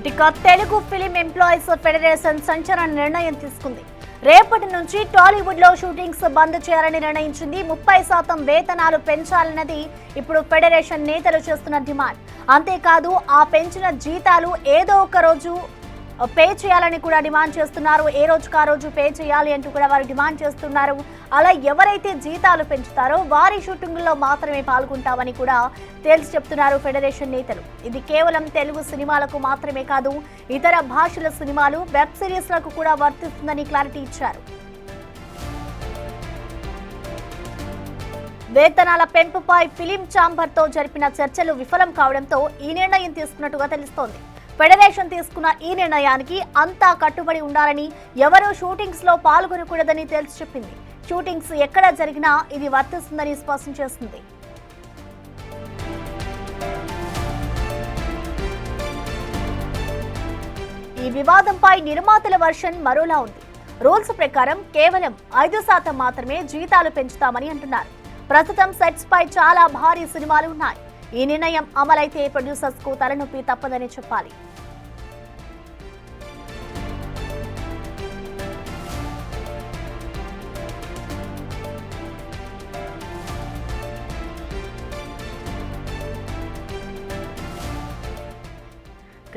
ఇక Telugu film employees federation సంచలన నిర్ణయం తీసుకుంది. రేపటి నుంచి టాలీవుడ్ లో షూటింగ్స్ బంద్ చేయాలని నిర్ణయించింది. 30% వేతనాలు పెంచాలన్నది ఇప్పుడు ఫెడరేషన్ నేతలు చేస్తున్న డిమాండ్. అంతేకాదు ఆ పెంచిన జీతాలు ఏదో ఒక రోజు పే చేయాలని కూడా డిమాండ్ చేస్తున్నారు. ఏ రోజుకు ఆ రోజు పే చేయాలి అంటూ కూడా వారు డిమాండ్ చేస్తున్నారు. అలా ఎవరైతే జీతాలు పెంచుతారో వారి షూటింగ్లో మాత్రమే పాల్గొంటామని కూడా తేల్చి చెప్తున్నారు ఫెడరేషన్ నేతలు. ఇది కేవలం తెలుగు సినిమాలకు మాత్రమే కాదు, ఇతర భాషల సినిమాలు, వెబ్ సిరీస్లకు కూడా వర్తిస్తుందని క్లారిటీ ఇచ్చారు. వేతనాల పెంపుపై ఫిలిం ఛాంబర్తో జరిపిన చర్చలు విఫలం కావడంతో ఈ నిర్ణయం తీసుకున్నట్టుగా తెలుస్తోంది. ఫెడరేషన్ తీసుకున్న ఈ నిర్ణయానికి అంతా కట్టుబడి ఉండాలని, ఎవరూ షూటింగ్స్ లో పాల్గొనకూడదని తేల్చి చెప్పింది. షూటింగ్స్ ఎక్కడ జరిగినా ఇది వర్తిస్తుందని స్పష్టం చేస్తుంది. ఈ వివాదంపై నిర్మాతల వర్షన్ మరోలా ఉంది. రూల్స్ ప్రకారం కేవలం 5% మాత్రమే జీతాలు పెంచుతామని అంటున్నారు. ప్రస్తుతం సెట్స్ పై చాలా భారీ సినిమాలు ఉన్నాయి. ఈ నిర్ణయం అమలైతే ప్రొడ్యూసర్స్ కు తలనొప్పి తప్పదని చెప్పాలి.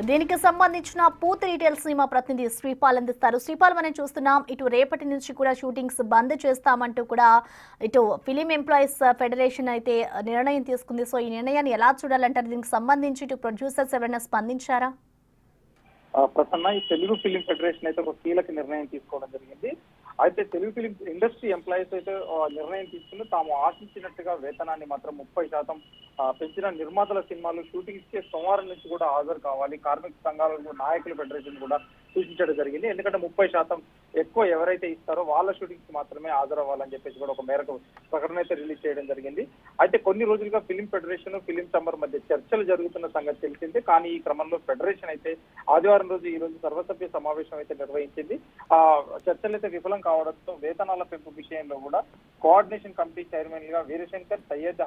దీనికి సంబంధించిన పూర్తి డీటెయిల్స్ మా ప్రతినిధి శ్రీపాల్ అందిస్తారు. శ్రీపాల్, మనం చూస్తున్నాం ఇటు రేపటి నుంచి కూడా షూటింగ్స్ బంద్ చేస్తామంటూ కూడా ఇటు ఫిలిం ఎంప్లాయీస్ ఫెడరేషన్ అయితే నిర్ణయం తీసుకుంది. సో ఈ నిర్ణయాన్ని ఎలా చూడాలంటారు? దీనికి సంబంధించి ఇటు ప్రొడ్యూసర్స్ ఎవరైనా స్పందించారా? ప్రసన్న, ఈ తెలుగు ఫిలిం ఫెడరేషన్ అయితే ఒక కీలక నిర్ణయం తీసుకోవడం జరిగింది. అయితే తెలుగు ఫిలిం ఇండస్ట్రీ ఎంప్లాయీస్ అయితే నిర్ణయం తీసుకుని తాము ఆశించినట్టుగా వేతనాన్ని మాత్రం 30% పెంచిన నిర్మాతల సినిమాలు షూటింగ్స్ కి సోమవారం నుంచి కూడా హాజరు కావాలి. కార్మిక సంఘాల నాయకుల ఫెడరేషన్ కూడా సూచించడం జరిగింది. ఎందుకంటే 30% ఎక్కువ ఎవరైతే ఇస్తారో వాళ్ళ షూటింగ్స్ మాత్రమే హాజరవ్వాలని చెప్పేసి కూడా ఒక మేరకు ప్రకటన అయితే రిలీజ్ చేయడం జరిగింది. అయితే కొన్ని రోజులుగా ఫిలిం ఫెడరేషన్, ఫిలిం ఛాంబర్ మధ్య చర్చలు జరుగుతున్న సంగతి తెలిసిందే. కానీ ఈ క్రమంలో ఫెడరేషన్ అయితే ఆదివారం రోజు ఈ రోజు సర్వసభ్య సమావేశం అయితే నిర్వహించింది. ఆ చర్చలు అయితే విఫలం కావడంతో వేతనాల పెంపు విషయంలో కూడా కోఆర్డినేషన్ కమిటీ చైర్మన్ గా వీరశంకర్, సయ్యద్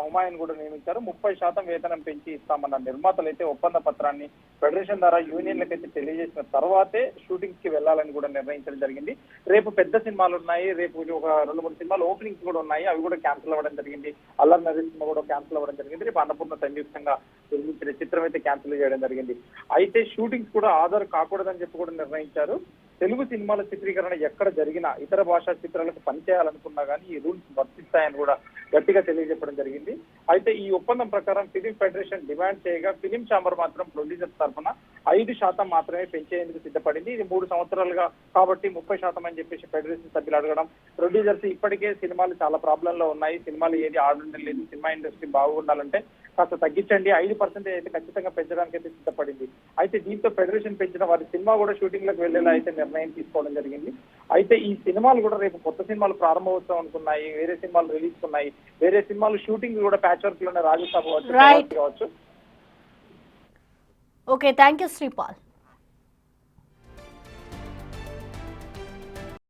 హుమాయూన్ కూడా నియమించారు. 30% వేతనం పెంచి ఇస్తామన్న నిర్మాతలు అయితే ఒప్పంద పత్రాన్ని ఫెడరేషన్ ద్వారా యూనియన్లకైతే తెలియజేసిన తర్వాతే షూటింగ్స్ కి వెళ్లాలని కూడా నిర్ణయించడం జరిగింది. రేపు పెద్ద సినిమాలు ఉన్నాయి, రేపు ఒక 2-3 సినిమాలు ఓపెనింగ్స్ కూడా ఉన్నాయి, అవి కూడా క్యాన్సిల్ అవ్వడం జరిగింది. అల్లరి నరేష్ సినిమా కూడా క్యాన్సిల్ అవ్వడం జరిగింది. రేపు అన్నపూర్ణ సంయుక్తంగా నిర్మించిన చిత్రం అయితే క్యాన్సిల్ చేయడం జరిగింది. అయితే షూటింగ్స్ కూడా హాజరు కాకూడదని చెప్పి కూడా నిర్ణయించారు. తెలుగు సినిమాల చిత్రీకరణ ఎక్కడ జరిగినా ఇతర భాషా చిత్రాలకు పనిచేయాలనుకున్నా కానీ ఈ రూల్స్ వర్తిస్తాయని కూడా గట్టిగా తెలియజెప్పడం జరిగింది. అయితే ఈ ఒప్పందం ప్రకారం ఫిలిం ఫెడరేషన్ డిమాండ్ చేయగా ఫిలిం ఛాంబర్ మాత్రం ప్రొడ్యూసర్స్ తరఫున 5% మాత్రమే పెంచేందుకు సిద్ధపడింది. ఇది 3 సంవత్సరాలుగా కాబట్టి 30% అని చెప్పేసి ఫెడరేషన్ సభ్యులు అడగడం, ప్రొడ్యూసర్స్ ఇప్పటికే సినిమాలు చాలా ప్రాబ్లంలో ఉన్నాయి, సినిమాలు ఏది ఆడడం లేదు, సినిమా ఇండస్ట్రీ బాగుండాలంటే కాస్త తగ్గించండి, 5% అయితే ఖచ్చితంగా పెంచడానికి అయితే సిద్ధపడింది. అయితే దీంతో ఫెడరేషన్ పెంచిన వారి సినిమా కూడా షూటింగ్లకు వెళ్లేలా అయితే నిర్ణయం తీసుకోవడం జరిగింది. అయితే ఈ సినిమాలు కూడా రేపు కొత్త సినిమాలు ప్రారంభోత్సవం అనుకున్నాయి, వేరే సినిమాలు రిలీజ్ ఉన్నాయి, వేరే సినిమాలు షూటింగ్ కూడా ప్యాచ్ వర్క్ లోనే రాజస్థాన్ కావచ్చు. Okay, thank you Sripal.